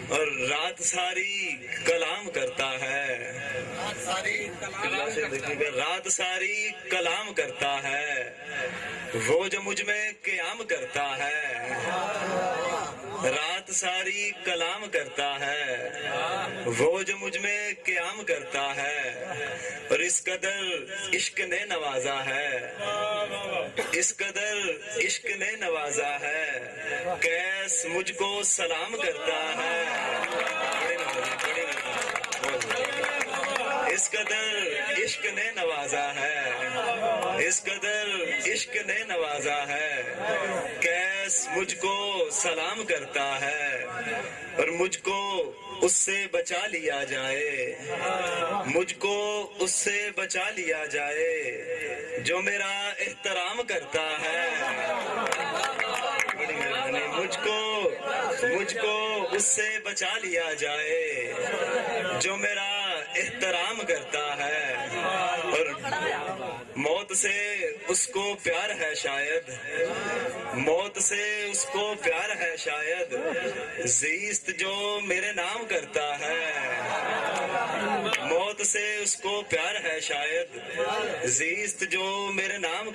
اور رات ساری کلام کرتا ہے، رات ساری کلام کرتا ہے، وہ جو مجھ میں قیام کرتا ہے، رات ساری کلام کرتا ہے، وہ جو مجھ میں قیام کرتا ہے، اور اس قدر عشق نے نوازا ہے، اس قدر عشق نے نوازا ہے، کیس مجھ کو سلام کرتا ہے، اس قدر عشق نے نوازا ہے، اس قدر عشق نے نوازا ہے، کیس مجھ کو سلام کرتا ہے، اور مجھ کو اس سے بچا لیا جائے، مجھ کو اس سے بچا لیا جائے جو میرا احترام کرتا ہے، مجھ کو اس سے بچا لیا جائے جو میرا احترام کرتا ہے، اور موت سے اس کو پیار ہے شاید، موت سے اس کو پیار ہے شاید، زیست جو میرے نام کرتا ہے، موت سے اس کو پیار ہے شاید، زیست جو میرے نام